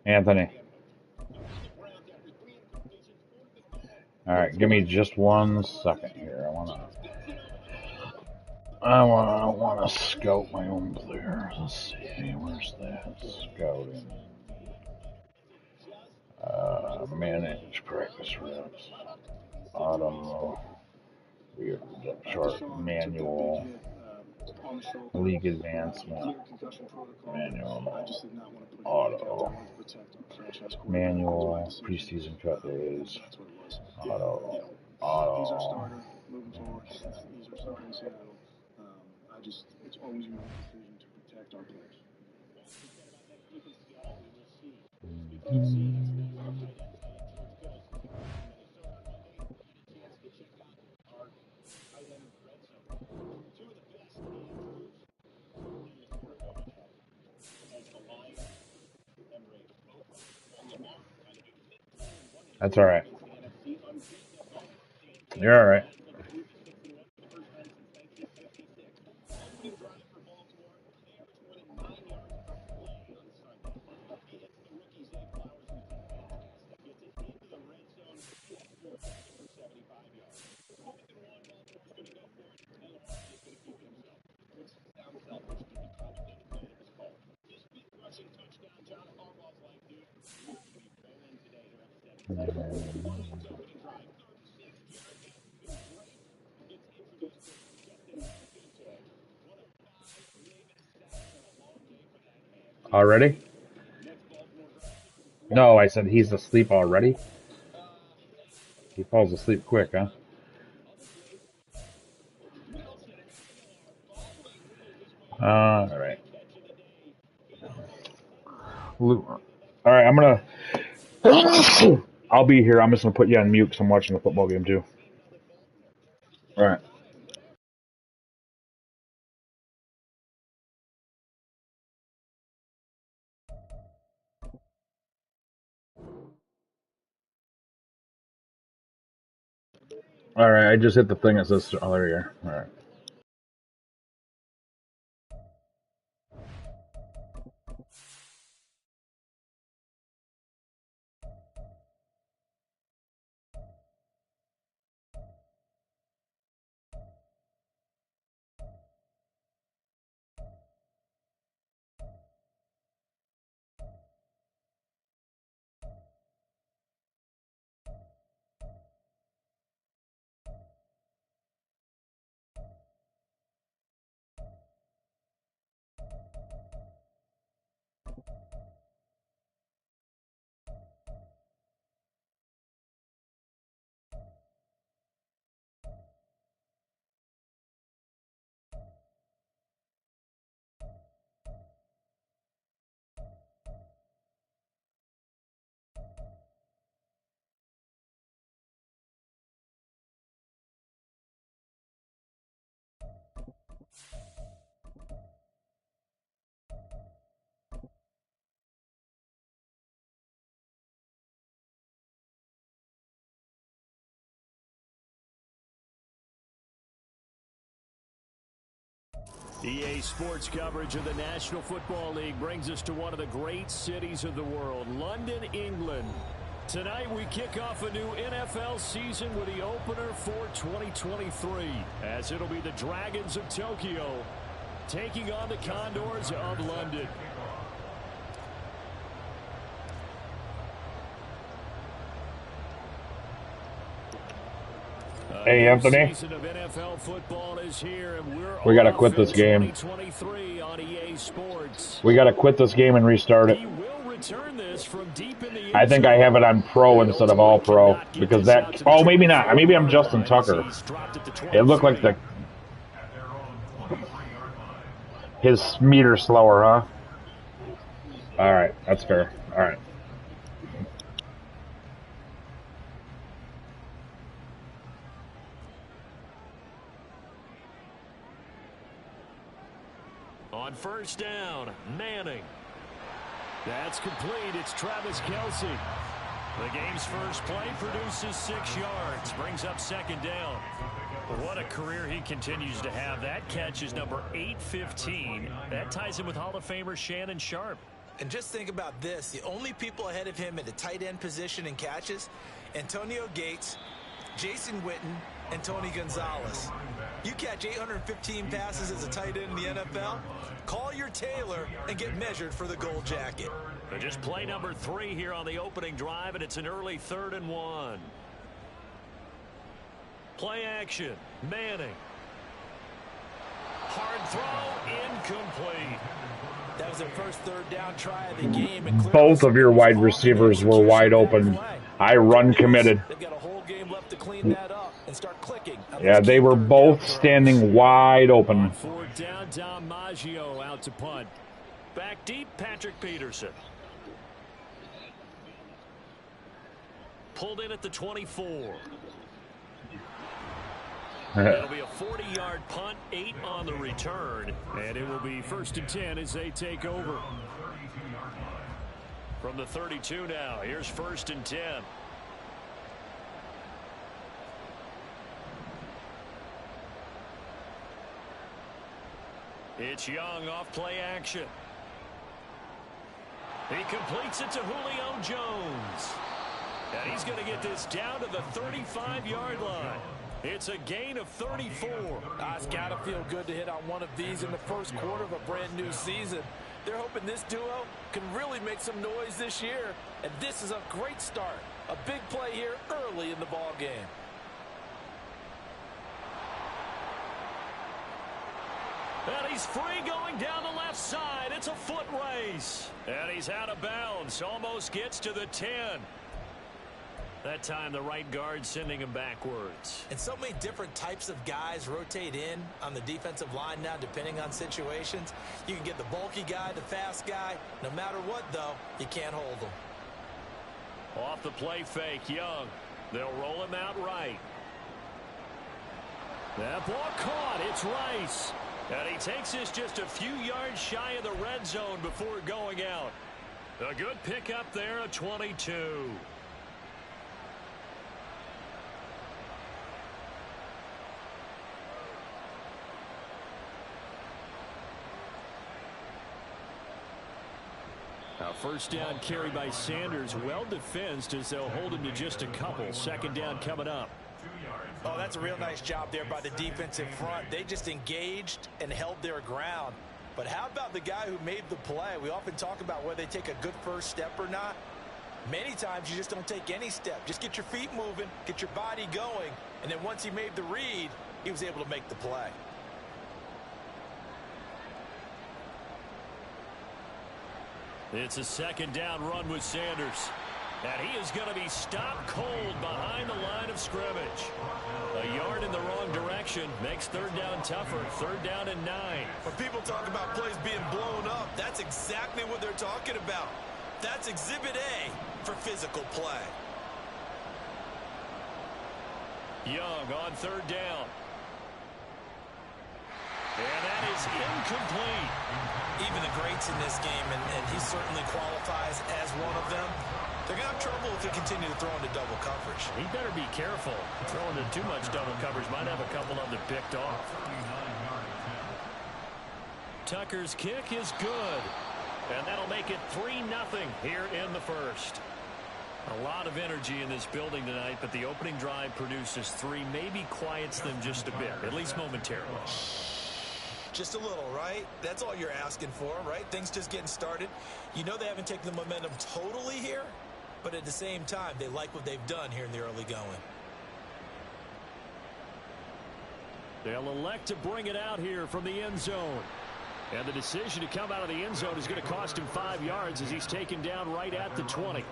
Anthony. All right, give me just 1 second here. I wanna scout my own players. Let's see, where's that scouting? Manage practice reps. Auto. Weird chart. Manual. League advancement. Manual. Auto. Manual. Preseason cut days. Auto. Auto. It's always my decision to protect our players. That's all right. You're all right. Already? No, I said he's asleep already. He falls asleep quick, huh? All right. All right, I'm gonna. I'll be here. I'm just gonna put you on mute because I'm watching the football game too. All right. All right. I just hit the thing that says. Oh, there you are. All right. EA Sports coverage of the National Football League brings us to one of the great cities of the world, London, England. Tonight we kick off a new NFL season with the opener for 2023, as it'll be the Dragons of Tokyo taking on the Condors of London. Hey, Anthony. We got to quit this game. We got to quit this game and restart it. I think I have it on pro instead of all pro because that. Oh, maybe not. Maybe I'm Justin Tucker. It looked like his meter slower, huh? All right, that's fair. All right. On first down, Manning. That's complete. It's Travis Kelce. The game's first play produces 6 yards. Brings up second down. What a career he continues to have. That catch is number 815. That ties him with Hall of Famer Shannon Sharpe. And just think about this. The only people ahead of him at the tight end position in catches, Antonio Gates, Jason Witten, and Tony Gonzalez. You catch 815 passes as a tight end in the NFL, call your tailor and get measured for the gold jacket. But just play number 3 here on the opening drive, and it's an early 3rd and 1. Play action. Manning. Hard throw, incomplete. That was their first 3rd down try of the game. And both of your wide receivers were wide open. I run committed. They've got a whole game left to clean that up and start clicking. Yeah, they were both standing wide open. 4th down, Dom Maggio out to punt. Back deep, Patrick Peterson. Pulled in at the 24. It'll be a 40-yard punt, 8 on the return, and it will be 1st and 10 as they take over. From the 32 now, here's 1st and 10. It's Young off play action. He completes it to Julio Jones. And he's going to get this down to the 35-yard line. It's a gain of 34. It's got to feel good to hit on one of these in the first quarter of a brand new season. They're hoping this duo can really make some noise this year. And this is a great start. A big play here early in the ball game. And he's free going down the left side. It's a foot race. And he's out of bounds. Almost gets to the 10. That time the right guard sending him backwards. And so many different types of guys rotate in on the defensive line now depending on situations. You can get the bulky guy, the fast guy. No matter what, though, you can't hold them. Off the play fake, Young. They'll roll him out right. That ball caught. It's Rice. And he takes this just a few yards shy of the red zone before going out. A good pickup there, a 22. Now, 1st down carry by Sanders, well defensed as they'll hold him to just a couple. 2nd down coming up. Oh, that's a real nice job there by the defensive front. They just engaged and held their ground. But how about the guy who made the play? We often talk about whether they take a good first step or not. Many times you just don't take any step. Just get your feet moving, get your body going, and then once he made the read, he was able to make the play. It's a 2nd down run with Sanders. And he is going to be stopped cold behind the line of scrimmage. A yard in the wrong direction makes 3rd down tougher. 3rd down and 9. When people talk about plays being blown up, that's exactly what they're talking about. That's Exhibit A for physical play. Young on 3rd down. And that is incomplete. Even the greats in this game, and he certainly qualifies as one of them, they're going to have trouble if they continue to throw into double coverage. He better be careful. Throwing into too much double coverage might have a couple of them picked off. Tucker's kick is good. And that'll make it 3-0 here in the first. A lot of energy in this building tonight, but the opening drive produces 3, maybe quiets them just a bit, at least momentarily. Just a little, right? That's all you're asking for, right? Things just getting started. You know they haven't taken the momentum totally here, but at the same time, they like what they've done here in the early going. They'll elect to bring it out here from the end zone. And the decision to come out of the end zone is going to cost him 5 yards as he's taken down right at the 20.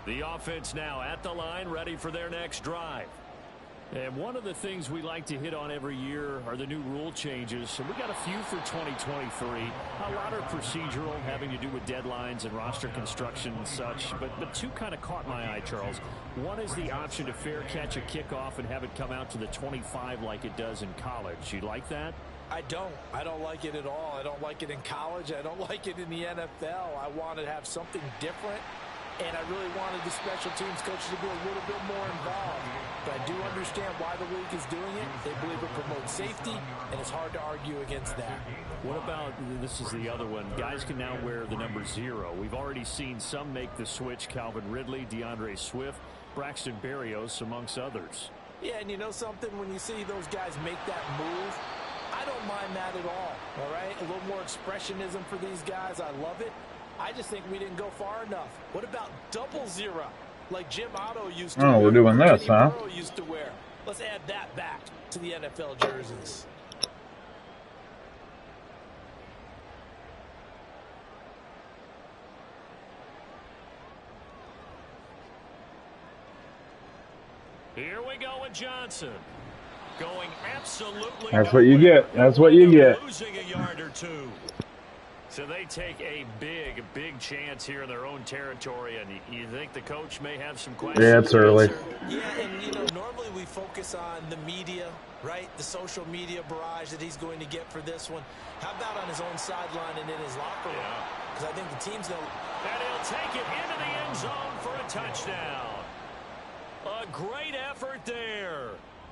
The offense now at the line, ready for their next drive. And one of the things we like to hit on every year are the new rule changes. So we got a few for 2023. A lot are procedural, having to do with deadlines and roster construction and such. But two kind of caught my eye, Charles. One is the option to fair catch a kickoff and have it come out to the 25 like it does in college. You like that? I don't like it at all. I don't like it in college. I don't like it in the NFL. I want to have something different. And I really wanted the special teams coaches to be a little bit more involved. But I do understand why the league is doing it. They believe it promotes safety, and it's hard to argue against that. What about, this is the other one, guys can now wear the number 0. We've already seen some make the switch, Calvin Ridley, DeAndre Swift, Braxton Berrios, amongst others. Yeah, and you know something? When you see those guys make that move, I don't mind that at all right? A little more expressionism for these guys. I love it. I just think we didn't go far enough. What about 00, like Jim Otto used to wear? Oh, we're doing this, huh? Used to wear. Let's add that back to the NFL jerseys. Here we go with Johnson. Going absolutely. That's what you get. That's what you get. Losing a yard or two. So they take a big chance here in their own territory, and you think the coach may have some questions? Yeah, it's early. Yeah, and you know, normally we focus on the media, right? The social media barrage that he's going to get for this one. How about on his own sideline and in his locker room? Because I think the team's going to... And he'll take it into the end zone for a touchdown. A great effort there.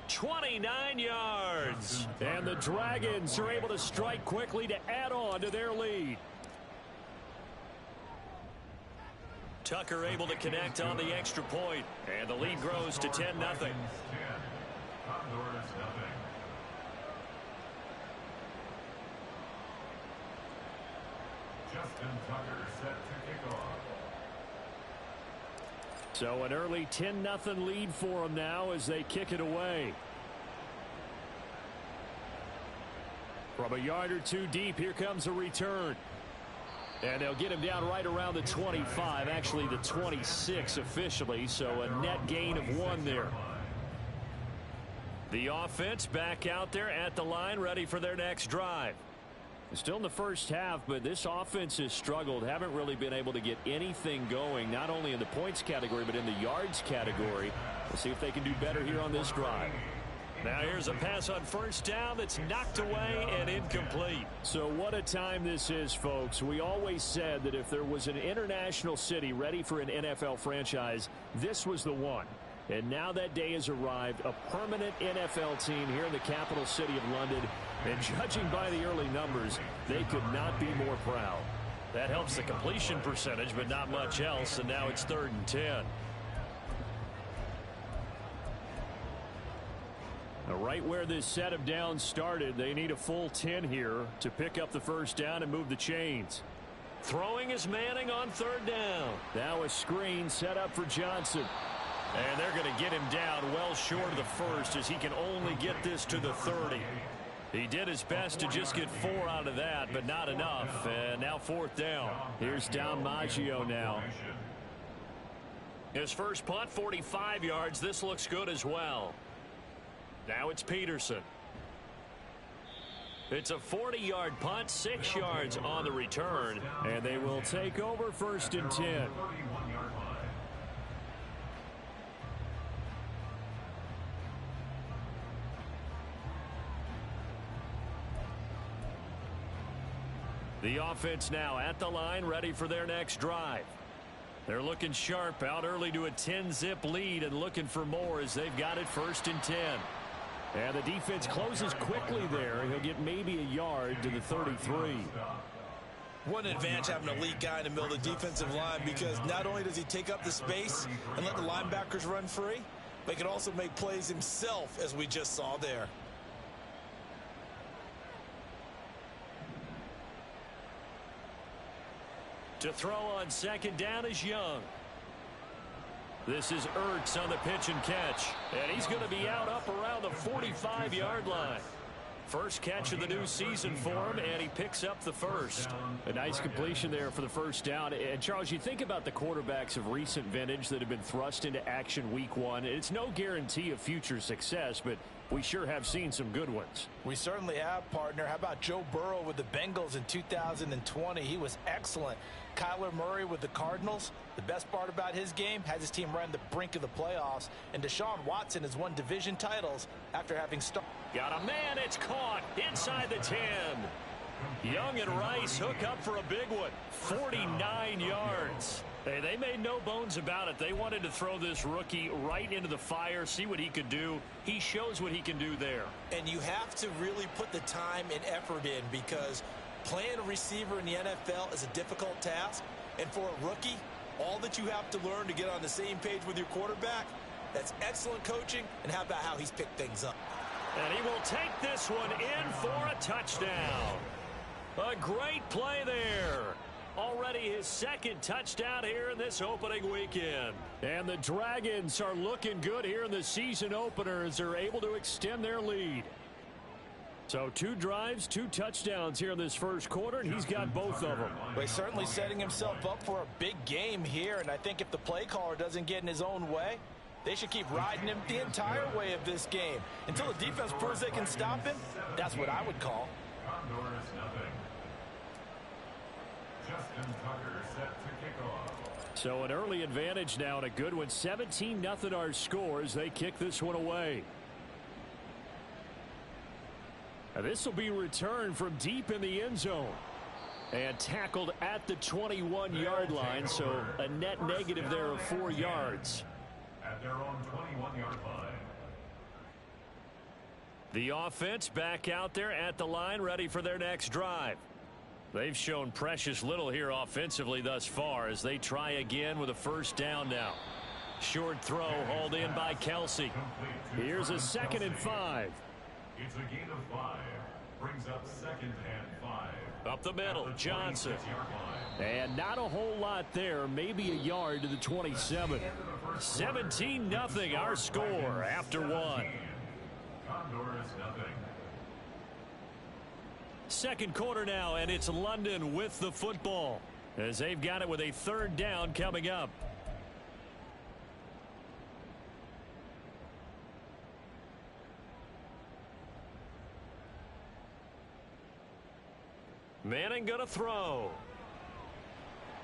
29 yards. And the Dragons are able to strike quickly to add on to their lead. Tucker able to connect on the extra point. And the lead grows to 10-0. So an early 10-0 lead for them now as they kick it away. From a yard or two deep, here comes a return. And they'll get him down right around the 25, actually the 26 officially, so a net gain of 1 there. The offense back out there at the line, ready for their next drive. Still in the first half, but this offense has struggled. Haven't really been able to get anything going, not only in the points category, but in the yards category. We'll see if they can do better here on this drive. Now here's a pass on first down that's knocked away and incomplete. So what a time this is, folks. We always said that if there was an international city ready for an NFL franchise, this was the one. And now that day has arrived, a permanent NFL team here in the capital city of London. And judging by the early numbers, they could not be more proud. That helps the completion percentage, but not much else. And now it's 3rd and 10. Now, right where this set of downs started, they need a full 10 here to pick up the first down and move the chains. Throwing is Manning on 3rd down. Now a screen set up for Johnson. And they're going to get him down well short of the first as he can only get this to the 30. He did his best to just get 4 out of that, but not enough. And now 4th down. Here's Dom Maggio now. His first punt, 45 yards. This looks good as well. Now it's Peterson. It's a 40-yard punt, 6 yards on the return. And they will take over 1st and 10. The offense now at the line, ready for their next drive. They're looking sharp, out early to a 10-zip lead and looking for more as they've got it 1st and 10. And the defense closes quickly there. He'll get maybe a yard to the 33. What an advantage having an elite guy in the middle of the defensive line, because not only does he take up the space and let the linebackers run free, but he can also make plays himself, as we just saw there. To throw on 2nd down is Young. This is Ertz on the pitch and catch. And he's going to be out up around the 45-yard line. First catch of the new season for him, and he picks up the first. A nice completion there for the first down. And, Charles, you think about the quarterbacks of recent vintage that have been thrust into action week one. It's no guarantee of future success, but we sure have seen some good ones. We certainly have, partner. How about Joe Burrow with the Bengals in 2020? He was excellent. Kyler Murray with the Cardinals. The best part about his game, has his team right on the brink of the playoffs. And Deshaun Watson has won division titles after having started. Got a man, it's caught inside the 10. Young and Rice hook up for a big one. 49 yards. Hey, they made no bones about it. They wanted to throw this rookie right into the fire, see what he could do. He shows what he can do there. And you have to really put the time and effort in, because playing a receiver in the NFL is a difficult task. And for a rookie, all that you have to learn to get on the same page with your quarterback, that's excellent coaching. And how about how he's picked things up? And he will take this one in for a touchdown. A great play there. Already his second touchdown here in this opening weekend. And the Dragons are looking good here in the season opener as they're able to extend their lead. So 2 drives, 2 touchdowns here in this first quarter, and he's got both of them. Well, he's certainly setting himself up for a big game here, and I think if the play caller doesn't get in his own way, they should keep riding him the entire way of this game. Until the defense proves they can stop him, that's what I would call. Condors nothing. Justin Tucker set to kick off. So an early advantage now, and a good one. 17-0 our score as they kick this one away. Now this will be returned from deep in the end zone. And tackled at the 21-yard line, so a net negative there of 4 yards. At their own 21-yard line. The offense back out there at the line, ready for their next drive. They've shown precious little here offensively thus far as they try again with a first down now. Short throw hauled in by Kelsey. Here's a 2nd and 5. It's a gain of 5. Brings up 2nd and 5. Up the middle, Johnson. And not a whole lot there, maybe a yard to the 27. 17-0 our score after 1. Condors nothing. Second quarter now, and it's London with the football as they've got it with a 3rd down coming up. Manning gonna throw.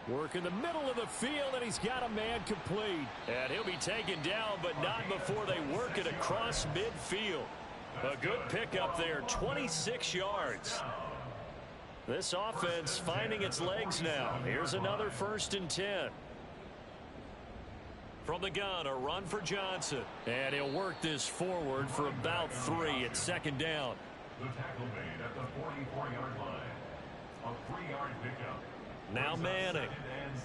Work in the middle of the field, and he's got a man complete. And he'll be taken down, but not before they work it across midfield. A good pickup there, 26 yards. This offense finding its legs now. Here's another 1st and 10. From the gun, a run for Johnson. And he'll work this forward for about 3 at 2nd down. The tackle made at the 44-yard line. A 3-yard pickup. Now Manning. 2nd and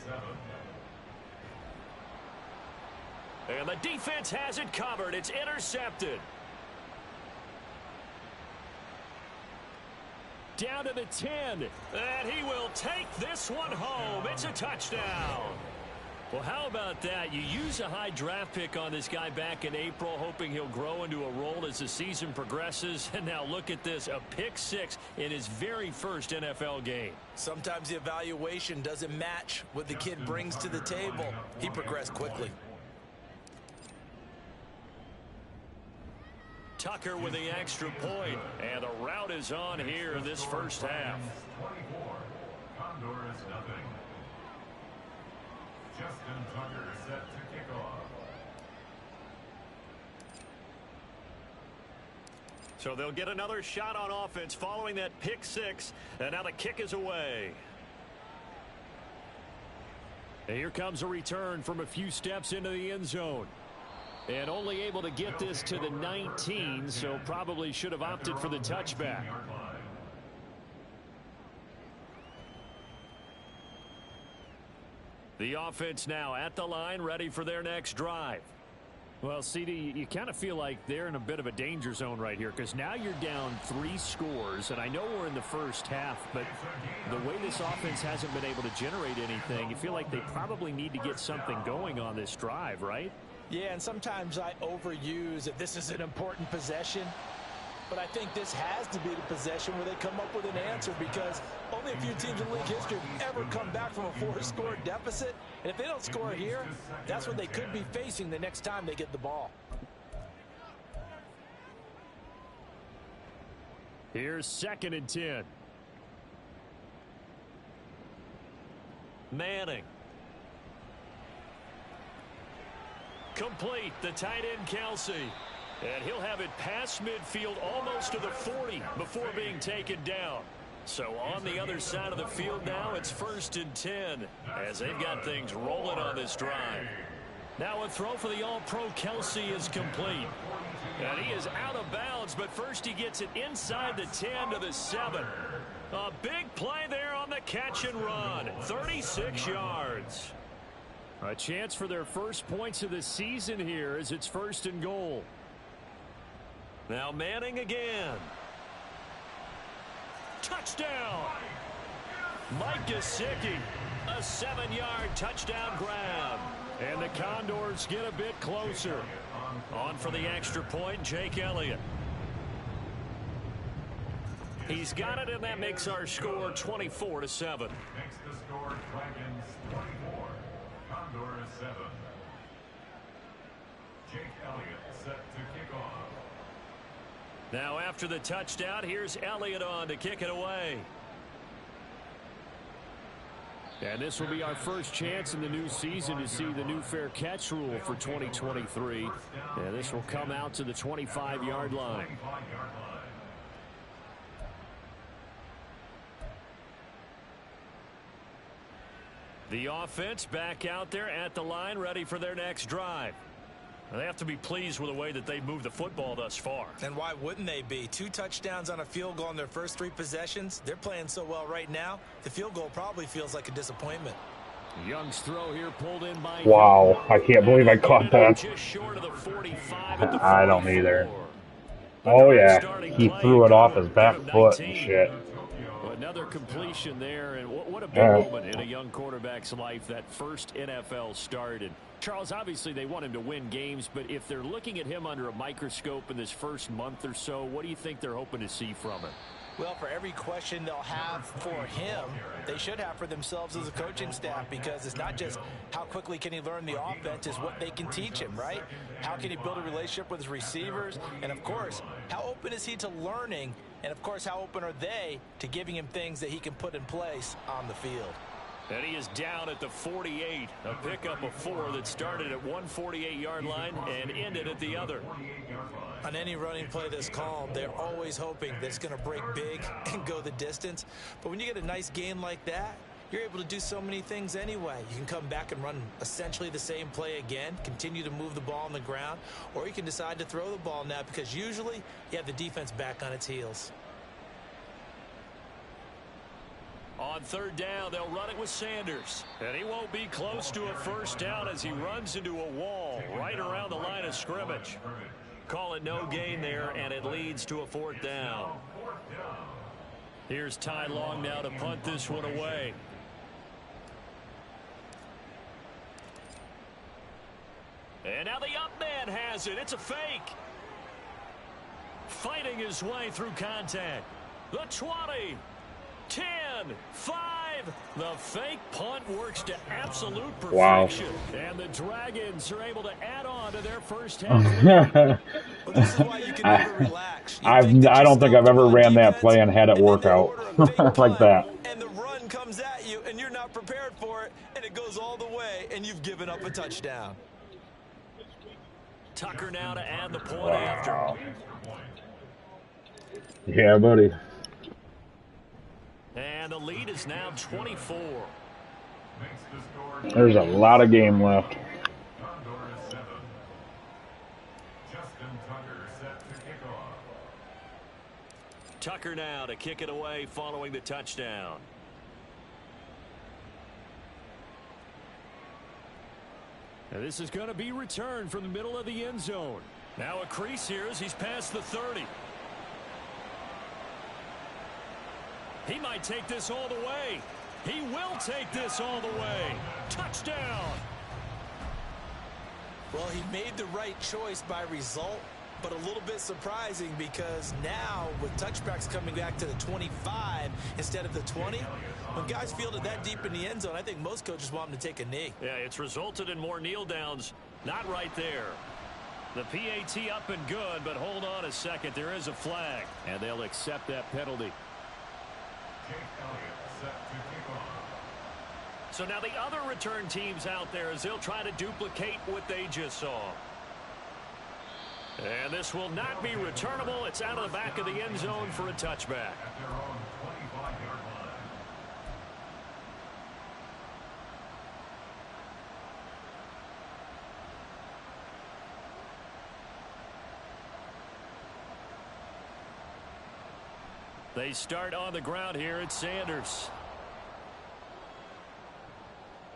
7. And the defense has it covered. It's intercepted. Down to the 10. And he will take this one home. It's a touchdown. Well, how about that? You use a high draft pick on this guy back in April, hoping he'll grow into a role as the season progresses. And now look at this, a pick 6 in his very first NFL game. Sometimes the evaluation doesn't match what the kid brings to the table. He progressed quickly. Tucker with the extra point, and the route is on here in this first half. 24. Condors nothing. Justin Tucker set to kick off. So they'll get another shot on offense following that pick 6, and now the kick is away. And here comes a return from a few steps into the end zone. And only able to get this to the 19, so probably should have opted for the touchback. The offense now at the line, ready for their next drive. Well, CD, you kind of feel like they're in a bit of a danger zone right here because now you're down 3 scores, and I know we're in the first half, but the way this offense hasn't been able to generate anything, you feel like they probably need to get something going on this drive, right? Yeah, and sometimes I overuse that this is an important possession. but I think this has to be the possession where they come up with an answer, because only a few teams in league history have ever come back from a 4-score deficit. And if they don't score here, that's what they could be facing the next time they get the ball. Here's 2nd and 10. Manning. Complete. The tight end, Kelsey. And he'll have it past midfield almost to the 40 before being taken down. So on the other side of the field now, it's 1st and 10 as they've got things rolling on this drive. Now a throw for the All-Pro Kelsey is complete. And he is out of bounds, but first he gets it inside the 10 to the 7. A big play there on the catch and run. 36 yards. A chance for their first points of the season here as it's 1st and goal. Now Manning again. Touchdown. Mike Gesicki. A 7-yard touchdown grab. And the Condors get a bit closer. On for the extra point, Jake Elliott. He's got it, and that makes our score 24-7. Makes the score Dragons 24, Condors 7. Jake Elliott set to kick off. Now after the touchdown, here's Elliott on to kick it away. And this will be our first chance in the new season to see the new fair catch rule for 2023. And this will come out to the 25-yard line. The offense back out there at the line, ready for their next drive. They have to be pleased with the way that they've moved the football thus far. And why wouldn't they be? 2 touchdowns on a field goal in their first 3 possessions. They're playing so well right now, the field goal probably feels like a disappointment. Young's throw here pulled in by... Wow, I can't believe I caught that. Just short of the 45 at the I don't either. Oh yeah, he threw it off his back foot and shit. Another completion there, and what a big moment in a young quarterback's life, that first NFL start. And Charles, obviously they want him to win games, but if they're looking at him under a microscope in this first month or so, what do you think they're hoping to see from him? Well, for every question they'll have for him, they should have for themselves as a coaching staff, because it's not just how quickly can he learn the offense, it's what they can teach him, right? How can he build a relationship with his receivers? And, of course, how open is he to learning? And, of course, how open are they to giving him things that he can put in place on the field? And he is down at the 48. A pickup of 4 that started at one 48-yard line and ended at the other. On any running play that's called, they're always hoping that it's going to break big and go the distance. But when you get a nice gain like that, you're able to do so many things anyway. You can come back and run essentially the same play again, continue to move the ball on the ground, or you can decide to throw the ball now, because usually you have the defense back on its heels. On 3rd down, they'll run it with Sanders. And he won't be close to a first down as he runs into a wall right around the line of scrimmage. Call it no gain there, and it leads to a 4th down. Here's Ty Long now to punt this one away. And now the up man has it. It's a fake. Fighting his way through contact. The 20. 10, 5, the fake punt works to absolute perfection. Wow. And the Dragons are able to add on to their first half. Well, this is why you can never relax. I don't think I've ever ran that play and had it work out like that. And the run comes at you, and you're not prepared for it, and it goes all the way, and you've given up a touchdown. Tucker now to add the point after. Yeah, buddy. And the lead is now 24. There's a lot of game left. Tucker now to kick it away following the touchdown. And this is going to be returned from the middle of the end zone. Now a crease here as he's past the 30. He might take this all the way. He will take this all the way. Touchdown. Well, he made the right choice by result, but a little bit surprising because now with touchbacks coming back to the 25 instead of the 20, when guys fielded that deep in the end zone, I think most coaches want them to take a knee. Yeah, it's resulted in more kneel downs. Not right there. The PAT up and good, but hold on a second. There is a flag, and they'll accept that penalty. So now the other return teams out there as they'll try to duplicate what they just saw. And this will not be returnable. It's out of the back of the end zone for a touchback. They start on the ground here at Sanders.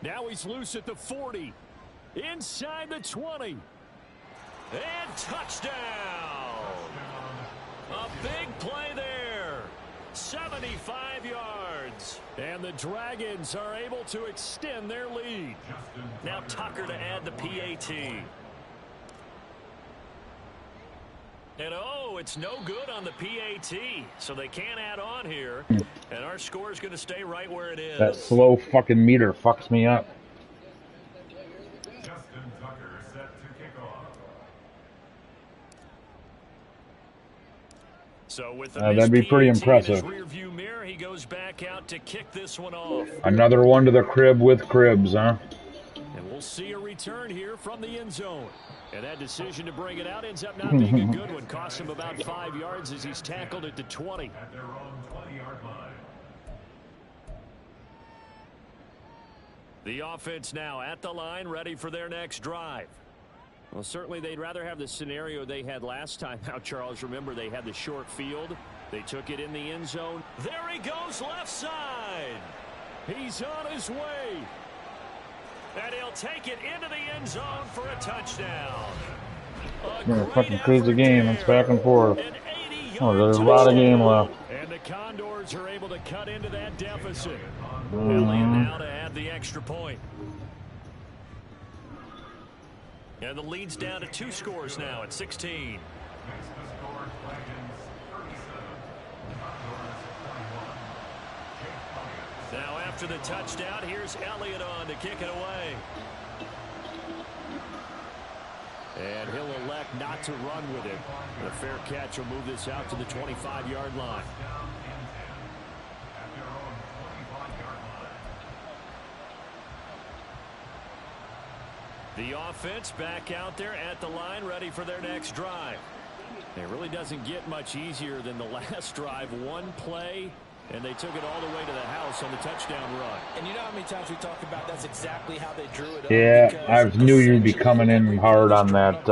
Now he's loose at the 40. Inside the 20. And touchdown. A big play there. 75 yards. And the Dragons are able to extend their lead. Now Tucker to add the PAT. And oh, it's no good on the PAT, so they can't add on here. And our score is going to stay right where it is. That slow fucking meter fucks me up. Justin Tucker set to kick off. So with that'd be pretty impressive. rear view mirror, he goes back out to kick this one off. Another one to the crib with cribs, huh? And we'll see a return here from the end zone. And that decision to bring it out ends up not being a good one. Costs him about 5 yards as he's tackled at the 20. At their own 20-yard line. The offense now at the line, ready for their next drive. Well, certainly they'd rather have the scenario they had last time out, Charles. Remember, they had the short field. They took it in the end zone. There he goes, left side. He's on his way. And he'll take it into the end zone for a touchdown. We're gonna fucking cruise the game. It's back and forth. Oh, there's a lot of game left. And the Condors are able to cut into that deficit. Elliott now to add the extra point. And the lead's down to 2 scores now at 16. Now after the touchdown, here's Elliott on to kick it away. And he'll elect not to run with it. A fair catch will move this out to the 25-yard line. The offense back out there at the line, ready for their next drive. It really doesn't get much easier than the last drive. One play, and they took it all the way to the house on the touchdown run. And you know how many times we talk about that's exactly how they drew it up? Yeah, I knew you'd be coming in hard on that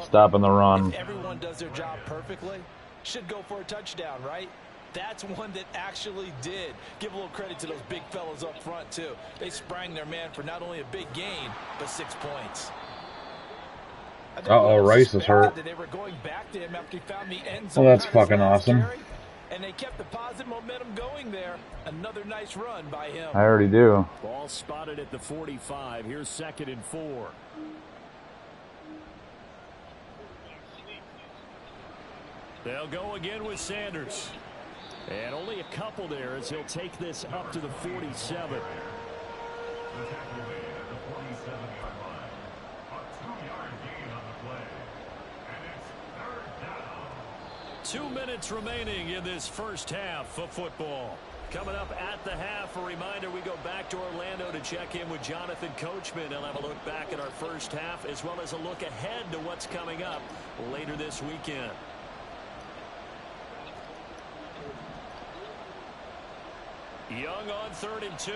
stopping the run. If everyone does their job perfectly, should go for a touchdown, right? That's one that actually did. Give a little credit to those big fellas up front, too. They sprang their man for not only a big gain, but 6 points. Uh-oh, Rice is hurt. They were going back to him after he found the end Well, zone. that's fucking awesome. And they kept the positive momentum going there. Another nice run by him. I already do. Ball spotted at the 45. Here's 2nd and 4. They'll go again with Sanders. And only a couple there as he'll take this up to the 47. The tackle made at the 47-yard line. A 2-yard gain on the play. And it's 3rd down. 2 minutes remaining in this first half of football. Coming up at the half, a reminder we go back to Orlando to check in with Jonathan Coachman. He'll have a look back at our first half as well as a look ahead to what's coming up later this weekend. Young on 3rd and 2.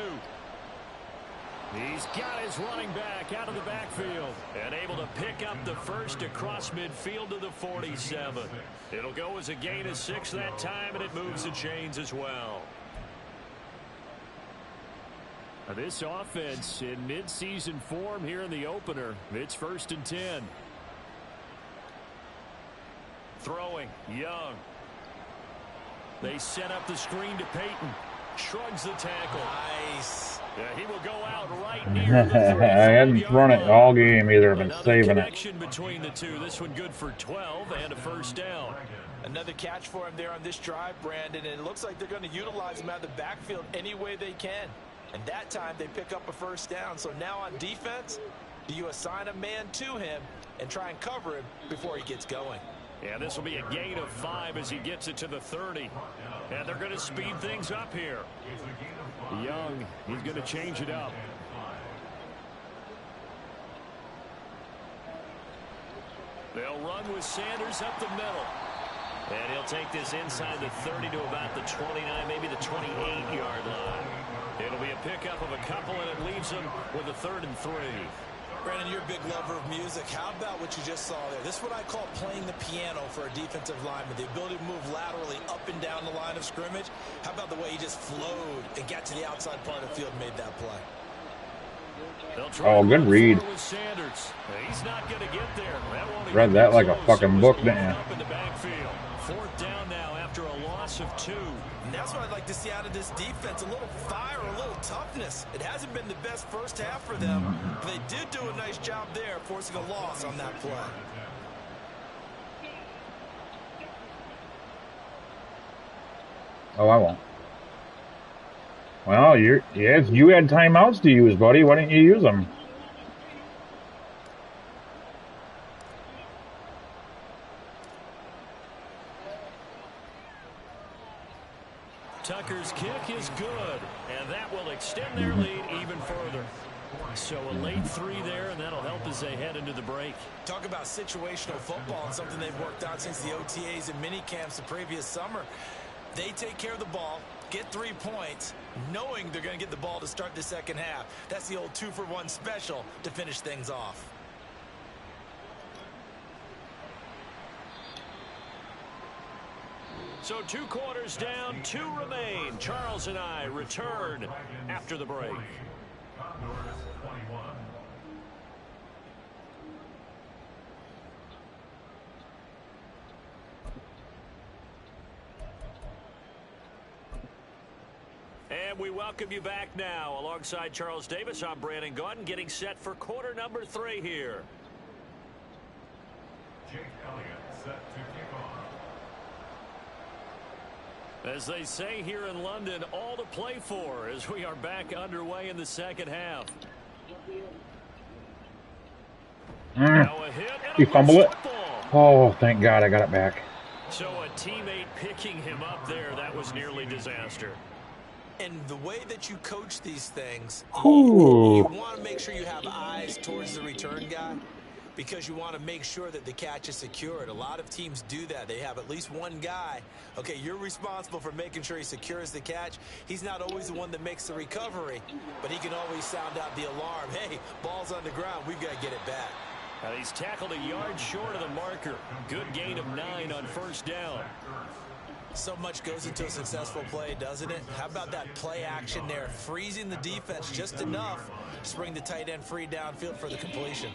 He's got his running back out of the backfield and able to pick up the first across midfield to the 47. It'll go as a gain of 6 that time, and it moves the chains as well. This offense in midseason form here in the opener. It's 1st and 10. Throwing, Young. They set up the screen to Peyton. shrugs the tackle. Nice. Yeah, he will go out right near the 35-yard I hadn't run it line. all game either. I've been Another saving it. connection between the two. This one good for 12 and a first down. Another catch for him there on this drive, Brandon, and it looks like they're going to utilize him out of the backfield any way they can. And that time they pick up a first down. So now on defense, do you assign a man to him and try and cover him before he gets going? Yeah, this will be a gain of 5 as he gets it to the 30. And they're going to speed things up here. Young, he's going to change it up. They'll run with Sanders up the middle. And he'll take this inside the 30 to about the 29, maybe the 28-yard line. It'll be a pickup of a couple, and it leaves them with a 3rd and 3. Brandon, you're a big lover of music. How about what you just saw there? This is what I call playing the piano for a defensive lineman. The ability to move laterally up and down the line of scrimmage. How about the way he just flowed and got to the outside part of the field and made that play? Oh, good read. He's not going to get there. Read that like a fucking book, didn't you? 4th down now after a loss of 2. And that's what I'd like to see out of this defense. A little fire, a little toughness. It hasn't been the best first half for them, but they did do a nice job there, forcing a loss on that play. Oh, I won't. Well, you had timeouts to use, buddy. Why didn't you use them? Tucker's kick is good, and that will extend their lead even further. So a late 3 there, and that'll help as they head into the break. Talk about situational football and something they've worked out since the OTAs and mini camps the previous summer. They take care of the ball, get 3 points, knowing they're going to get the ball to start the second half. That's the old 2-for-1 special to finish things off. So 2 quarters down, 2 remain. Charles and I return after the break. And we welcome you back now. Alongside Charles Davis, I'm Brandon Gaudin, getting set for quarter number 3 here. Jake Elliott set to kick off. As they say here in London, all to play for as we are back underway in the second half. Now a hit and He fumbled it. football. Oh, thank God I got it back. So a teammate picking him up there, that was nearly disaster. And the way that you coach these things, Ooh. you want to make sure you have eyes towards the return guy because you want to make sure that the catch is secured. A lot of teams do that. They have at least one guy. Okay, you're responsible for making sure he secures the catch. He's not always the one that makes the recovery, but he can always sound out the alarm. Hey, ball's on the ground. We've got to get it back. Now he's tackled a yard short of the marker. Good gain of 9 on first down. So much goes into a successful play, doesn't it? How about that play action there? Freezing the defense just enough to bring the tight end free downfield for the completion.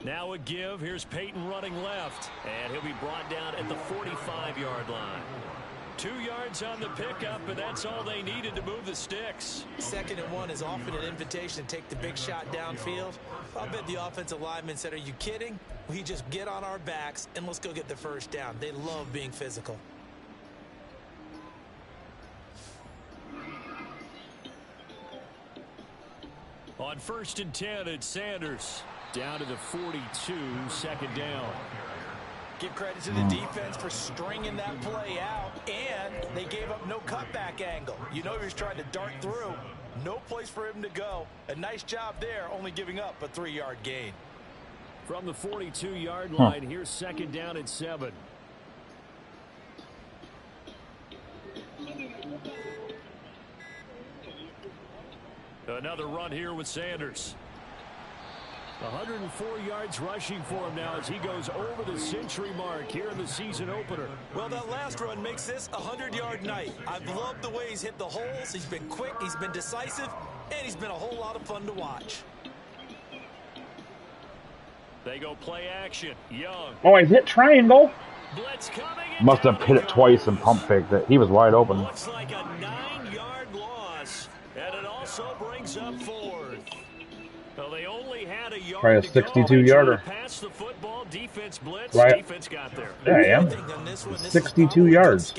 Now a give. Here's Peyton running left. And he'll be brought down at the 45-yard line. 2 yards on the pickup, but that's all they needed to move the sticks. 2nd and 1 is often an invitation to take the big shot downfield. I'll bet the offensive lineman said, are you kidding? We just get on our backs and let's go get the first down. They love being physical. On 1st and 10, it's Sanders. Down to the 42, 2nd down. Give credit to the defense for stringing that play out, and they gave up no cutback angle. You know he was trying to dart through. No place for him to go. A nice job there, only giving up a 3-yard gain. From the 42-yard line, here's 2nd down and 7. Another run here with Sanders. 104 yards rushing for him now as he goes over the century mark here in the season opener. Well, that last run makes this a 100-yard night. I've loved the way he's hit the holes. He's been quick, he's been decisive, and he's been a whole lot of fun to watch. They go play action. Young. Oh, I hit triangle. Blitz coming, Must have hit it twice and pump faked it. He was wide open. Looks like a 9-yard loss, and it also brings up fourth. Well, they only had a yard Probably a to go. 62-yarder. Pass the football, defense blitz, Right. defense got there. Yeah, I am. 62 yards.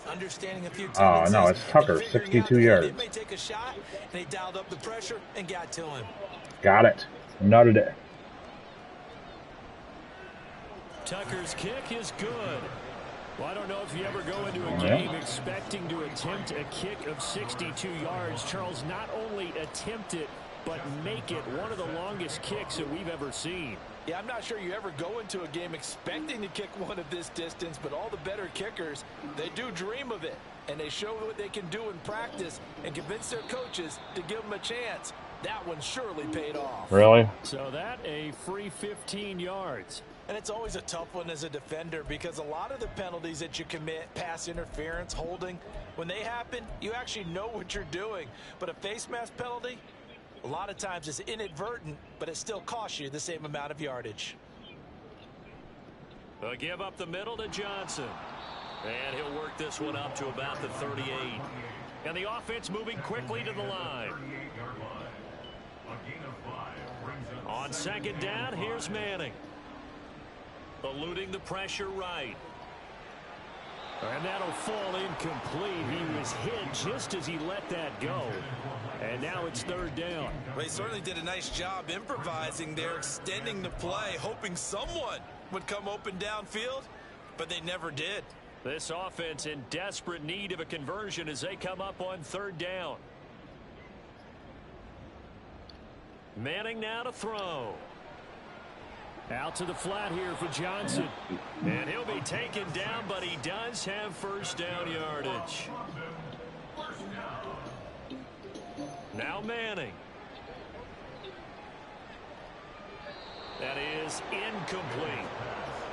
Understanding a few Oh, no, it's Tucker, 62 yards. May take a shot, and he dialed up the pressure and got to him. Got it. Nutted it. Tucker's kick is good. Well, I don't know if you ever go into a game expecting to attempt a kick of 62 yards. Charles, not only attempt it, but make it one of the longest kicks that we've ever seen. Yeah, I'm not sure you ever go into a game expecting to kick one of this distance, but all the better kickers, they do dream of it. And they show what they can do in practice and convince their coaches to give them a chance. That one surely paid off. Really? So that a free 15 yards. And it's always a tough one as a defender because a lot of the penalties that you commit, pass interference, holding, when they happen, you actually know what you're doing. But a face mask penalty, a lot of times it's inadvertent, but it still costs you the same amount of yardage. They'll give up the middle to Johnson. And he'll work this one up to about the 38. And the offense moving quickly to the line. On second down, here's Manning. Eluding the pressure right. And that'll fall incomplete. He was hit just as he let that go. And now it's third down. Well, he certainly did a nice job improvising there, extending the play, hoping someone would come open downfield, but they never did. This offense in desperate need of a conversion as they come up on third down. Manning now to throw. Out to the flat here for Johnson. And he'll be taken down, but he does have first down yardage. Now Manning. That is incomplete.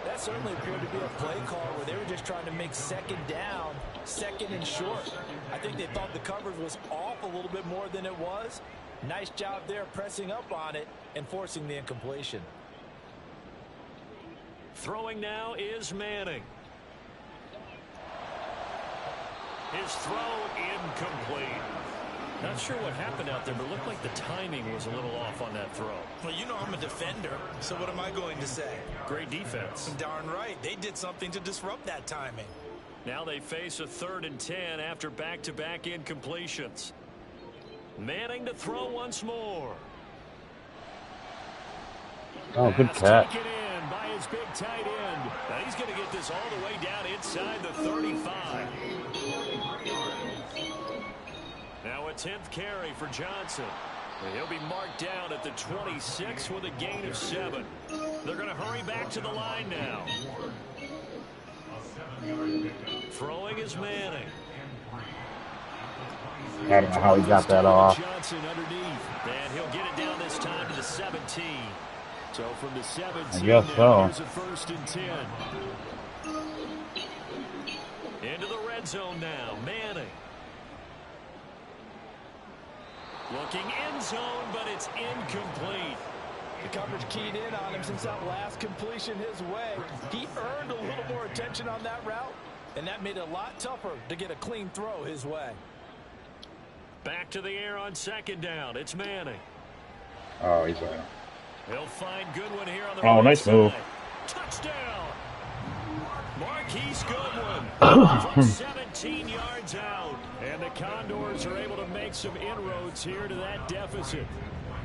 That certainly appeared to be a play call where they were just trying to make second down, second and short. I think they thought the coverage was off a little bit more than it was. Nice job there pressing up on it and forcing the incompletion. Throwing now is Manning. His throw incomplete. Not sure what happened out there, but it looked like the timing was a little off on that throw. Well, you know I'm a defender, so what am I going to say? Great defense. Darn right. They did something to disrupt that timing. Now they face a 3rd and 10 after back-to-back incompletions. Manning to throw once more. Oh, good catch. Taken in by his big tight end. Now he's going to get this all the way down inside the 35. Now a 10th carry for Johnson. And he'll be marked down at the 26 with a gain of 7. They're going to hurry back to the line now. Throwing is Manning. I don't know how he got that off. Johnson underneath. And he'll get it down this time to the 17. So from the 17, I guess so. Here's a 1st and 10. Into the red zone now. Manning. Looking end zone, but it's incomplete. The coverage keyed in on him since that last completion his way. He earned a little more attention on that route, and that made it a lot tougher to get a clean throw his way. Back to the air on 2nd down. It's Manning. Oh, he's there. He'll find Goodwin here on the Oh, right nice side. move. Touchdown. Marquise Goodwin from 17 yards out. And the Condors are able to make some inroads here to that deficit.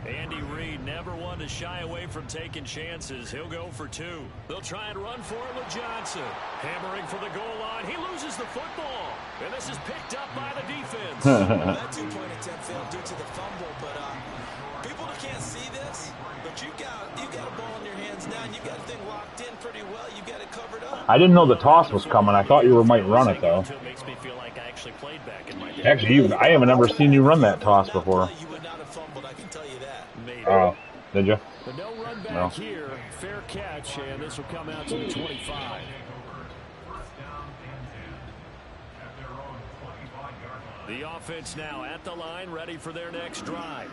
Andy Reid never one to shy away from taking chances. He'll go for 2. They'll try and run for it with Johnson. Hammering for the goal line. He loses the football. And this is picked up by the defense. That 2-point attempt failed due to the fumble, but people that can't see this, but you got a ball in your hands now, and you got the thing locked in pretty well. You got it covered up. I didn't know the toss was coming. I thought you might run it, though. It makes me feel like I actually played back in my day. Actually, I haven't ever seen you run that toss before. You would not have fumbled, I can tell you that. Maybe. Oh, did you? But no run back No. here. Fair catch, and this will come out to the 25. The offense now at the line, ready for their next drive.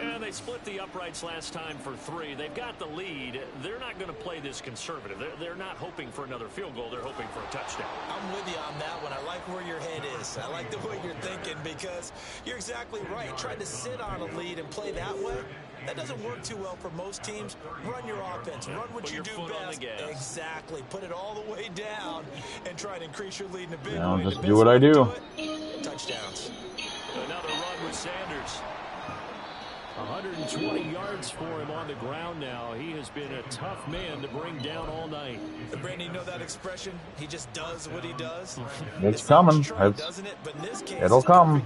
And they split the uprights last time for 3. They've got the lead. They're not going to play this conservative. They're not hoping for another field goal. They're hoping for a touchdown. I'm with you on that one. I like where your head is. I like the way you're thinking because you're exactly right. Trying to sit on a lead and play that way, that doesn't work too well for most teams. Run your offense. Run what you do best. Exactly. Put it all the way down and try to increase your lead in a big way. Just do what I do. Touchdowns. Another run with Sanders. 120 yards for him on the ground now. He has been a tough man to bring down all night. Brandon, you know that expression? He just does what he does. It's coming. Doesn't it? But in this case, it'll come.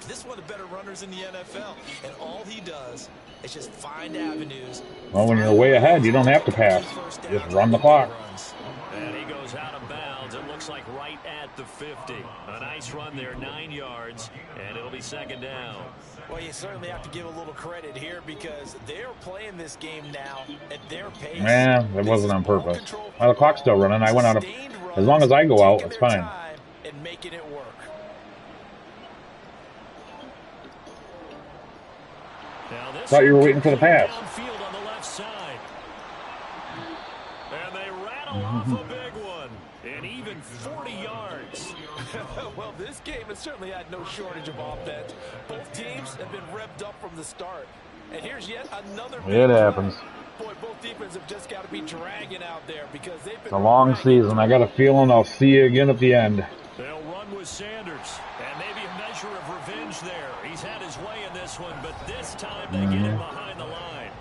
This is one of the better runners in the NFL, and all he does is just find avenues. Well, when you're way ahead, you don't have to pass. Just run the clock. And he goes out of bounds. It looks like right at the 50. A nice run there, 9 yards, and it'll be second down. Well, you certainly have to give a little credit here because they're playing this game now at their pace. Nah, that wasn't on purpose. Well, the clock's still running. I went out of... As long as I go out, it's fine. And making it work. Thought you were waiting for the pass. On the left side. And they rattle off a big one. And even 40 yards. Well, this game has certainly had no shortage of offense. Both teams have been revved up from the start. And here's yet another. It happens. Boy, both defenses have just got to be dragging out there because they've been. It's a long season. I got a feeling I'll see you again at the end. They'll run with Sanders. And maybe a measure of revenge there. He's had his way in this one, but this time they get him behind the line.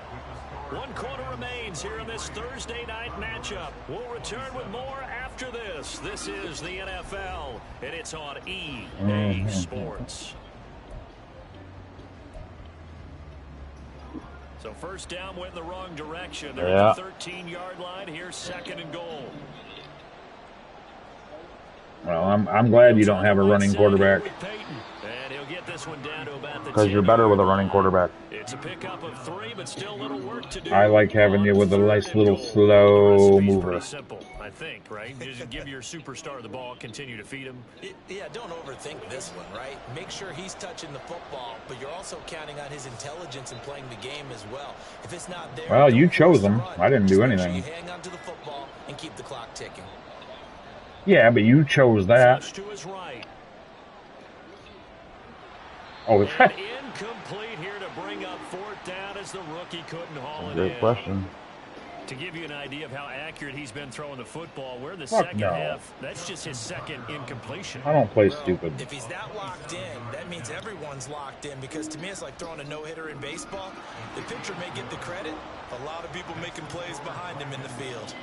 1 quarter remains here in this Thursday night matchup. We'll return with more after this. This is the NFL, and it's on EA Sports. So first down went in the wrong direction. They're at the 13-yard line. Here's second and goal. Well, I'm glad you don't have a running quarterback. Because you're better with a running quarterback. It's a pickup of 3, but still a little work to do. I like having you with a nice little slow mover. Simple, I think, right? Just give your superstar the ball, continue to feed him. Yeah, don't overthink this one, right? Make sure he's touching the football, but you're also counting on his intelligence in playing the game as well. If it's not there, well, you chose him. I didn't do anything. You hang on to the football and keep the clock ticking. Yeah, but you chose that. To his right. Oh, it's incomplete here to bring up 4th down as the rookie couldn't haul it in. Great question. To give you an idea of how accurate he's been throwing the football, we're in the second half. That's just his second incompletion. I don't play stupid. If he's that locked in, that means everyone's locked in because to me it's like throwing a no-hitter in baseball. The pitcher may get the credit. A lot of people making plays behind him in the field.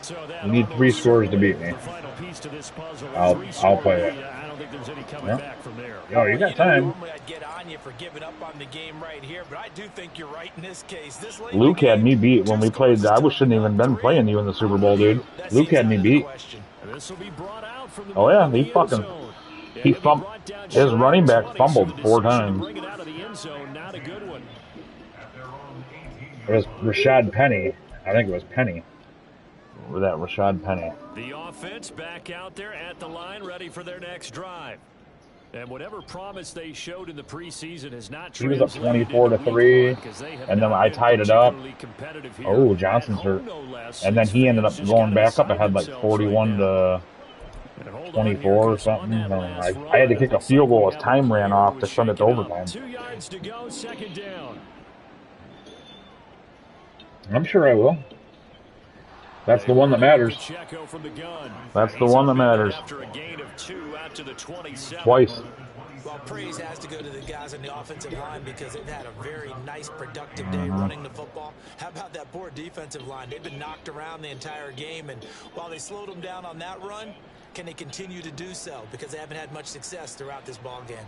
So you need 3 scores to beat me. I'll play it. I don't think there's any coming back from there. Oh, you got time. Normally I'd get on you for giving up on the game right here, but I do think you're right in this case. Luke had me beat when we played. I shouldn't even been playing you in the Super Bowl, dude. Luke had me beat. Oh yeah, his running back fumbled 4 times. It was Rashad Penny. I think it was Penny. Or that Rashad Penny. The offense back out there at the line, ready for their next drive. And whatever promise they showed in the preseason has not. He was up 24-3, and then I tied it up. Oh, Johnson's hurt, and then he ended up going back up. I had like 41-24 or something. I had to kick a field goal as time ran off to send it to overtime. 2 yards to go, second down. I'm sure I will. That's the one that matters. That's the one that matters. Twice. Well, praise has to go to the guys on the offensive line because they've had a very nice, productive day running the football. How about that poor defensive line? They've been knocked around the entire game, and while they slowed them down on that run, can they continue to do so? Because they haven't had much success throughout this ball game.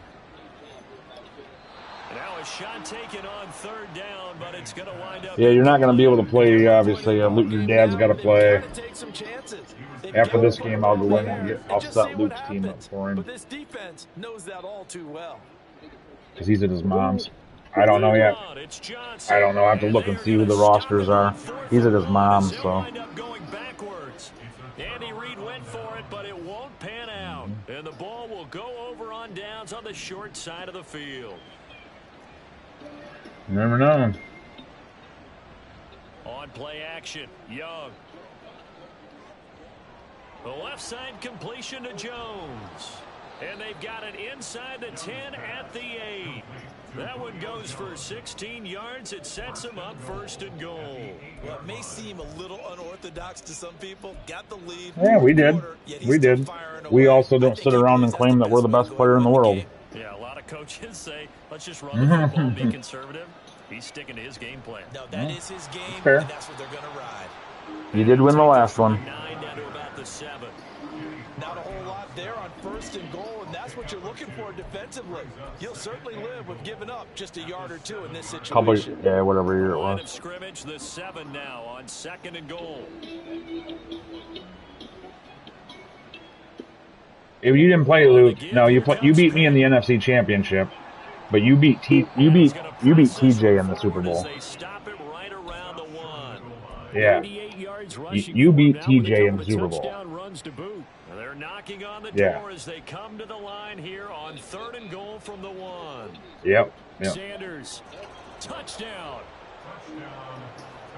Now a shot taken on 3rd down, but it's going to wind up. Yeah, you're not going to be able to play, obviously. Your dad's got to play. After this game, I'll go in and I'll set Luke's team up for him. But this defense knows that all too well. Because he's at his mom's. I don't know yet. I don't know. I have to look and see who the rosters are. He's at his mom's, so. Andy Reid went for it, but it won't pan out. And the ball will go over on downs on the short side of the field. You never know. On play action, Young. The left side completion to Jones. And they've got it inside the 10 at the 8. That one goes for 16 yards. It sets them up 1st and goal. Well, it may seem a little unorthodox to some people. Got the lead. Yeah, we did. We did. We also don't sit around and claim that we're the best player in the world. Yeah, a lot of coaches say, let's just run the football and be conservative. He's sticking to his game plan. No, that is his game, fair. And that's what they're going to ride. You did win the last one. 9 down to about the 7. Not a whole lot there on 1st and goal, and that's what you're looking for defensively. You'll certainly live with giving up just a yard or 2 in this situation. Yeah, whatever year it Line was. of scrimmage, the 7 now on 2nd and goal. If you didn't play, Luke, no, you beat me in the NFC Championship, but you beat TJ in the Super Bowl. They stop it right around the 1. Yeah, you beat TJ in the Super Bowl. Runs to boot. They're knocking on the door as they come to the line here on 3rd and goal from the 1. Yep. Sanders, touchdown.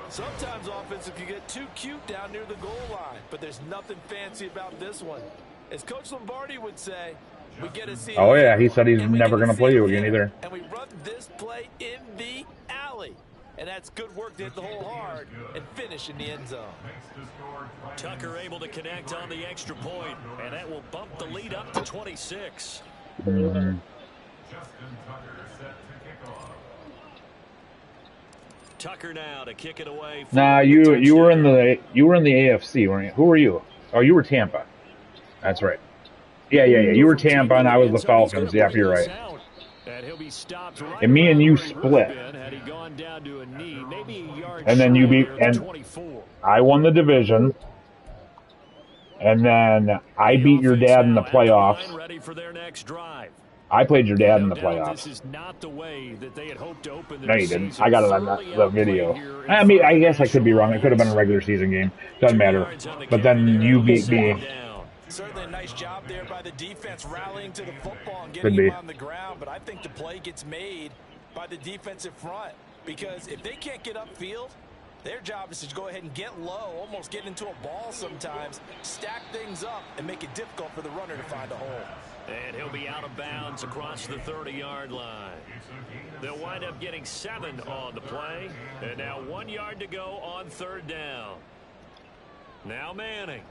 Sometimes offenses can get too cute down near the goal line, but there's nothing fancy about this one. As Coach Lombardi would say, we get to see. Oh yeah, he said he's never going to play you again either. And we run this play in the alley. And that's good work to hit the hole hard and finish in the end zone. Tucker able to connect on the extra point, and that will bump the lead up to 26. Tucker now to kick it away. Nah, you were in the AFC, weren't you? Who were you? Oh, you were Tampa. That's right. Yeah. You were Tampa, and I was the Falcons. Yeah, you're right. And me and you split. And then you beat, and I won the division. And then I beat your dad in the playoffs. I played your dad in the playoffs. No, you didn't. I got it on the video. I mean, I guess I could be wrong. It could have been a regular season game. Doesn't matter. But then you beat me. Certainly a nice job there by the defense rallying to the football and getting him on the ground. But I think the play gets made by the defensive front. Because if they can't get upfield, their job is to go ahead and get low, almost get into a ball sometimes, stack things up, and make it difficult for the runner to find a hole. And he'll be out of bounds across the 30-yard line. They'll wind up getting 7 on the play. And now 1 yard to go on 3rd down. Now Manning.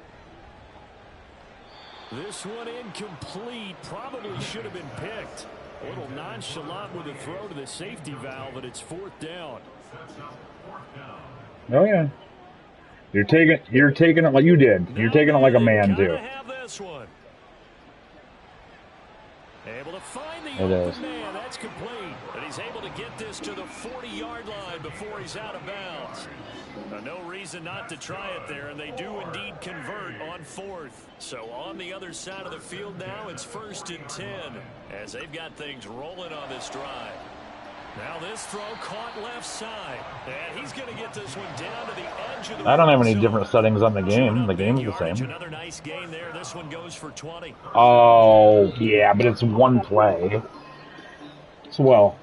This one incomplete. Probably should have been picked. A little nonchalant with a throw to the safety valve, but it's 4th down. Oh yeah, you're taking it like you did. You're taking it like a man too. Have this one. Able to find the open man. That's complete. And he's able to get this to the 40-yard line before he's out of bounds. No reason not to try it there, and they do indeed convert on 4th. So on the other side of the field now, it's 1st and 10 as they've got things rolling on this drive. Now this throw caught left side, and he's going to get this one down to the edge of the. I don't have any different settings on the game. The game's the same. Another nice gain there. This one goes for 20. Oh yeah, but it's one play. So well,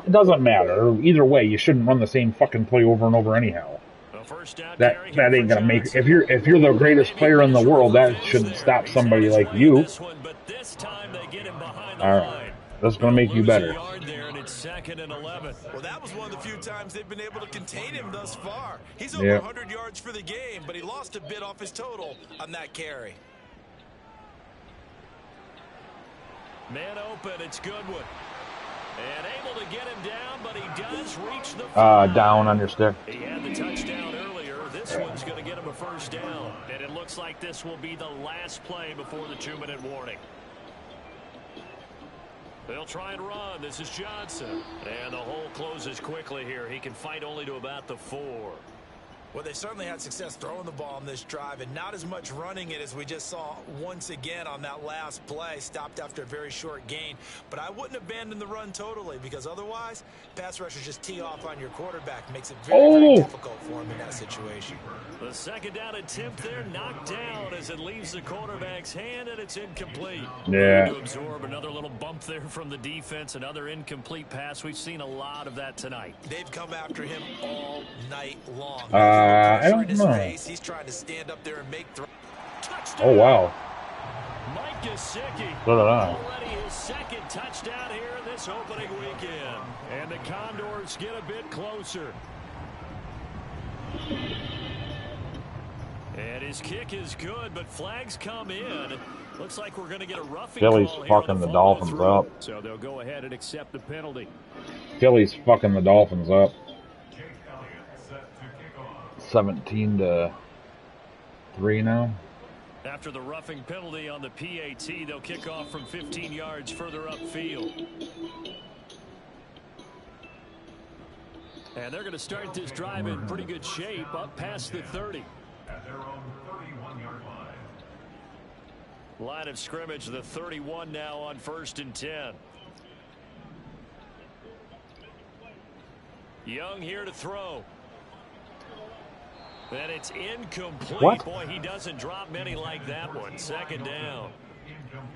it doesn't matter. Either way, you shouldn't run the same fucking play over and over anyhow. That ain't gonna make. If you're the greatest player in the world, that shouldn't stop somebody like you. All right, that's gonna make you better. 2nd and 11. Well, that was one of the few times they've been able to contain him thus far. He's over 100 yards for the game, but he lost a bit off his total on that carry. Man open, it's Goodwin. And able to get him down, but he does reach the down on your stick. He had the touchdown earlier. This one's going to get him a 1st down. And it looks like this will be the last play before the 2-minute warning. They'll try and run. This is Johnson. And the hole closes quickly here. He can fight only to about the 4. Well, they certainly had success throwing the ball on this drive and not as much running it as we just saw once again on that last play. Stopped after a very short gain. But I wouldn't abandon the run totally because otherwise, pass rushers just tee off on your quarterback. Makes it very, very difficult for him in that situation. The second down attempt there knocked down as it leaves the quarterback's hand, and it's incomplete. Yeah. To absorb another little bump there from the defense, another incomplete pass. We've seen a lot of that tonight. They've come after him all night long. I don't know. He's trying to stand up there and make throws. Oh, wow. Mike Gesicki. Already his second touchdown here this opening weekend. And the Condors get a bit closer. And his kick is good, but flags come in. Looks like we're going to get a roughing Philly's call fucking the Dolphins up. So they'll go ahead and accept the penalty. Philly's fucking the Dolphins up. 17-3 now. After the roughing penalty on the PAT, they'll kick off from 15 yards further upfield. And they're going to start this drive in pretty good shape, up past the 30. At their own 31-yard line. Line of scrimmage, the 31 now on 1st and 10. Young here to throw. And it's incomplete. What? Boy, he doesn't drop many like that one. Second down.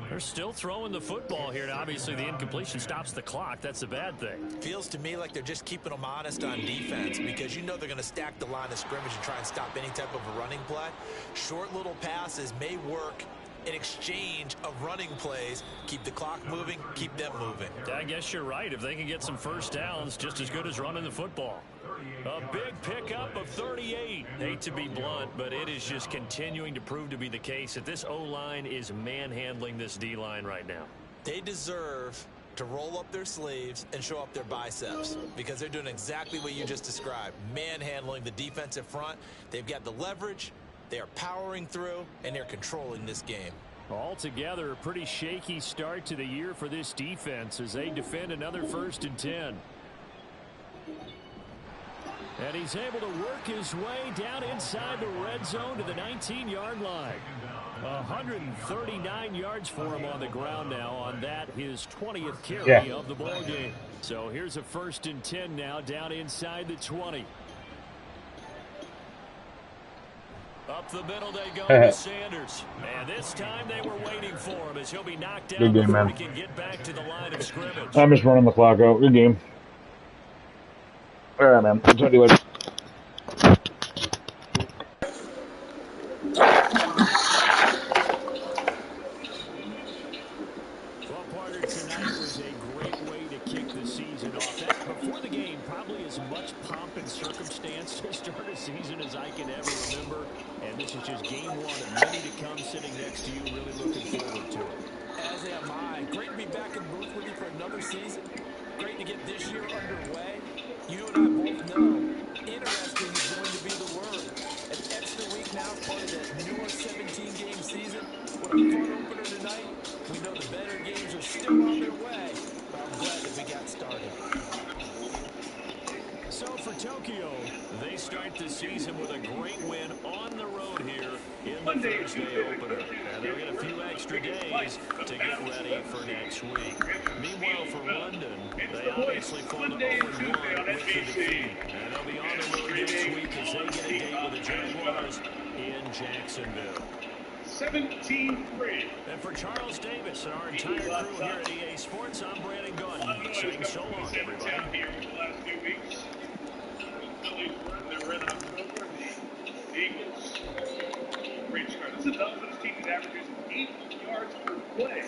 They're still throwing the football here. Now, obviously, the incompletion stops the clock. That's a bad thing. Feels to me like they're just keeping them honest on defense because you know they're going to stack the line of scrimmage and try and stop any type of a running play. Short little passes may work in exchange of running plays. Keep the clock moving, keep them moving. I guess you're right. If they can get some first downs, just as good as running the football. A big pickup of 38. Hate to be blunt, but it is just continuing to prove to be the case that this O-line is manhandling this D-line right now. They deserve to roll up their sleeves and show up their biceps because they're doing exactly what you just described. Manhandling the defensive front. They've got the leverage. They are powering through, and they're controlling this game. Altogether, a pretty shaky start to the year for this defense as they defend another 1st and 10. And he's able to work his way down inside the red zone to the 19-yard line. 139 yards for him on the ground now on that, his 20th carry of the ball game. So here's a 1st and 10 now down inside the 20. Up the middle they go with Sanders. And this time they were waiting for him as he'll be knocked down Good game, before man. he can get back to the line of scrimmage. I'm just running the clock out. Good game. All right, man. I'll talk to you later. Well, partner, tonight was a great way to kick the season off. Before the game, probably as much pomp and circumstance to start a season as I can ever remember. And this is just game one and many to come sitting next to you. Really looking forward to it. As am I. Great to be back in the booth with you for another season. Great to get this year underway. You and I both know interesting is going to be the word. An extra week now, part of that newer 17-game season. What a fun opener tonight. We know the better games are still on their way. But I'm glad that we got started. So for Tokyo, they start the season with a great win on the road here in the Thursday opener. And they'll get a few extra days to get ready for next week. Meanwhile, for London, they obviously fall to 0-1 with the defeat. And they'll be on the road next week as they get a date with the Jaguars in Jacksonville. 17-3. And for Charles Davis and our entire crew here at EA Sports, I'm Brandon Gunn saying so long, everybody. Here for the last few weeks. Phillies won their win October. The Eagles. Great start. This is a Dolphins team that averages 8 yards per play.